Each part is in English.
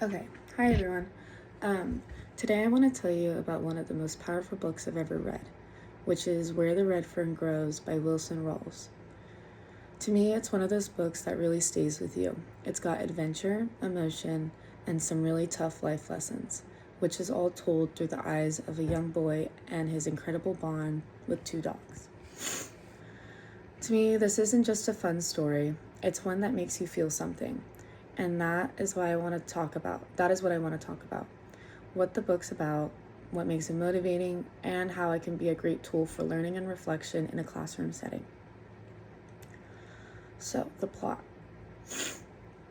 Okay, hi everyone. Um, Today I want to tell you about one of the most powerful books I've ever read, which is Where the Red Fern Grows by Wilson Rawls. To me, it's one of those books that really stays with you. It's got adventure, emotion, and some really tough life lessons, which is all told through the eyes of a young boy and his incredible bond with two dogs. To me, this isn't just a fun story, it's one that makes you feel something. And that is what I want to talk about. What the book's about, what makes it motivating, and how it can be a great tool for learning and reflection in a classroom setting. So, the plot.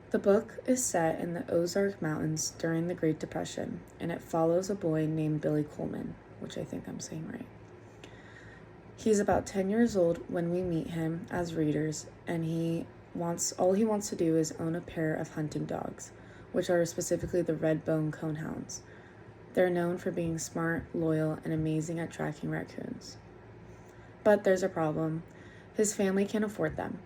The book is set in the Ozark Mountains during the Great Depression, and it follows a boy named Billy Coleman, which I think I'm saying right. He's about 10 years old when we meet him as readers, and all he wants to do is own a pair of hunting dogs, which are specifically the red-bone conehounds. They're known for being smart, loyal, and amazing at tracking raccoons. But there's a problem. His family can't afford them.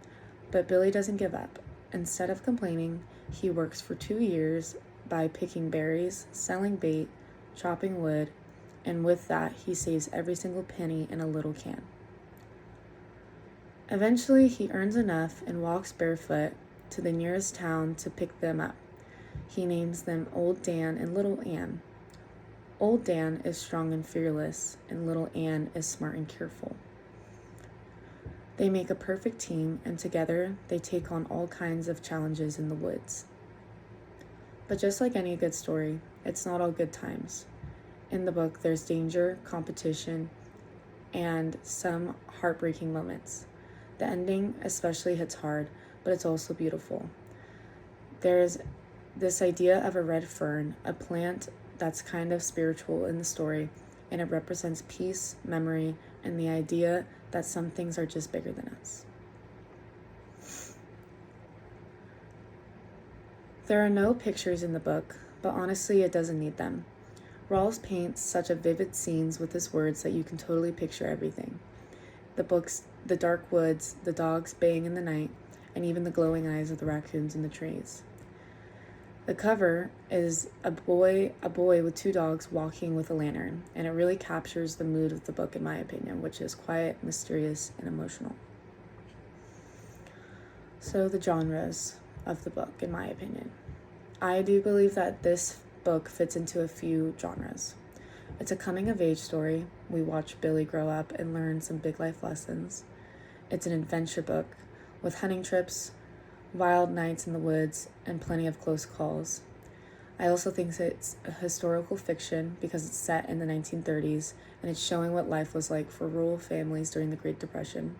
But Billy doesn't give up. Instead of complaining, he works for 2 years by picking berries, selling bait, chopping wood, and with that, he saves every single penny in a little can. Eventually, he earns enough and walks barefoot to the nearest town to pick them up. He names them Old Dan and Little Ann. Old Dan is strong and fearless, and Little Ann is smart and careful. They make a perfect team, and together they take on all kinds of challenges in the woods. But just like any good story, it's not all good times. In the book, there's danger, competition, and some heartbreaking moments. The ending especially hits hard, but it's also beautiful. There's this idea of a red fern, a plant that's kind of spiritual in the story, and it represents peace, memory, and the idea that some things are just bigger than us. There are no pictures in the book, but honestly, it doesn't need them. Rawls paints such a vivid scenes with his words that you can totally picture everything. The dark woods, the dogs baying in the night, and even the glowing eyes of the raccoons in the trees. The cover is a boy with two dogs walking with a lantern, and it really captures the mood of the book in my opinion, which is quiet, mysterious, and emotional. So the genres of the book in my opinion. I do believe that this book fits into a few genres. It's a coming of age story. We watch Billy grow up and learn some big life lessons. It's an adventure book with hunting trips, wild nights in the woods, and plenty of close calls. I also think it's a historical fiction because it's set in the 1930s and it's showing what life was like for rural families during the Great Depression.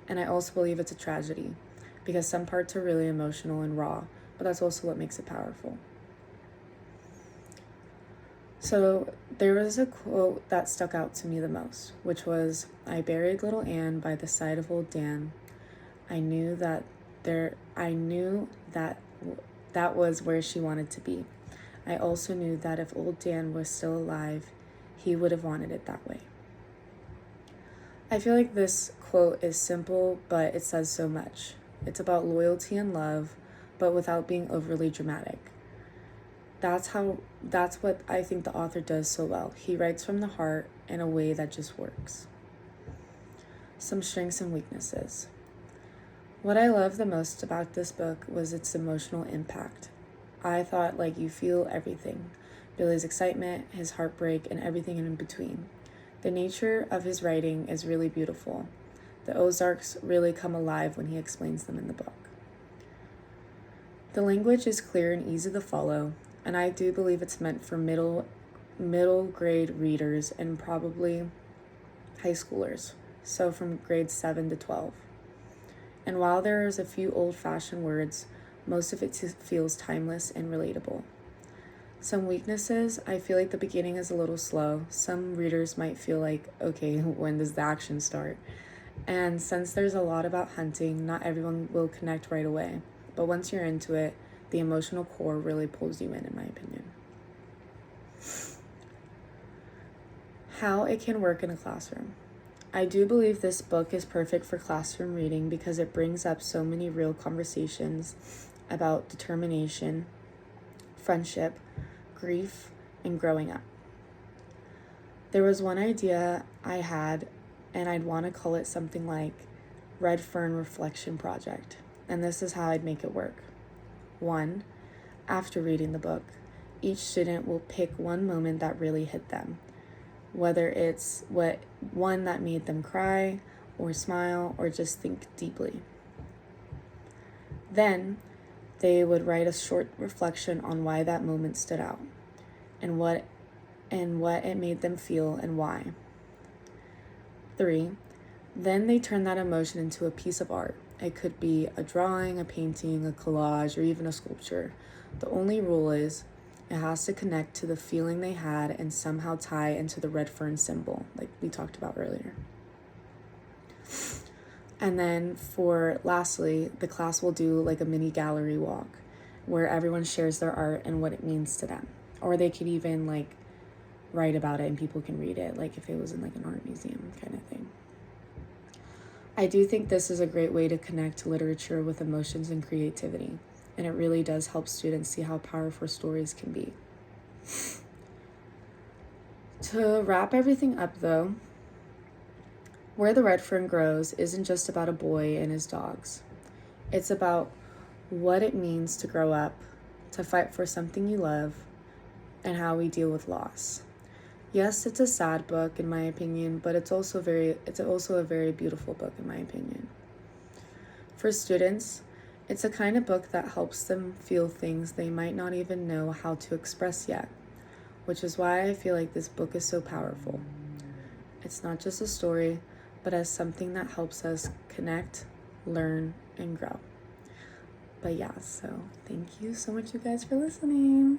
And I also believe it's a tragedy because some parts are really emotional and raw, but that's also what makes it powerful. So there was a quote that stuck out to me the most, which was, "I buried little Anne by the side of old Dan. I knew that that was where she wanted to be. I also knew that if old Dan was still alive, he would have wanted it that way." I feel like this quote is simple, but it says so much. It's about loyalty and love, but without being overly dramatic. That's what I think the author does so well. He writes from the heart in a way that just works. Some strengths and weaknesses. What I love the most about this book was its emotional impact. I thought you feel everything. Billy's excitement, his heartbreak, and everything in between. The nature of his writing is really beautiful. The Ozarks really come alive when he explains them in the book. The language is clear and easy to follow, and I do believe it's meant for middle grade readers and probably high schoolers, so from grades 7 to 12. And while there is a few old-fashioned words, most of it feels timeless and relatable. Some weaknesses, I feel like the beginning is a little slow. Some readers might feel like, okay, when does the action start? And since there's a lot about hunting, not everyone will connect right away. But once you're into it, the emotional core really pulls you in my opinion. How it can work in a classroom. I do believe this book is perfect for classroom reading because it brings up so many real conversations about determination, friendship, grief, and growing up. There was one idea I had, and I'd want to call it something like Red Fern Reflection Project, and this is how I'd make it work. 1. After reading the book, each student will pick one moment that really hit them, whether it's one that made them cry or smile or just think deeply. Then they would write a short reflection on why that moment stood out and what it made them feel and why. 3. Then they turn that emotion into a piece of art. It could be a drawing, a painting, a collage, or even a sculpture. The only rule is it has to connect to the feeling they had and somehow tie into the red fern symbol, like we talked about earlier. And then lastly, the class will do like a mini gallery walk where everyone shares their art and what it means to them. Or they could even like write about it and people can read it, like if it was in like an art museum kind of thing. I do think this is a great way to connect literature with emotions and creativity, and it really does help students see how powerful stories can be. To wrap everything up though, Where the Red Fern Grows isn't just about a boy and his dogs. It's about what it means to grow up, to fight for something you love, and how we deal with loss. Yes, it's a sad book in my opinion, but it's also a very beautiful book in my opinion. For students, it's a kind of book that helps them feel things they might not even know how to express yet, which is why I feel like this book is so powerful. It's not just a story, but as something that helps us connect, learn, and grow. But yeah, so thank you so much, you guys, for listening.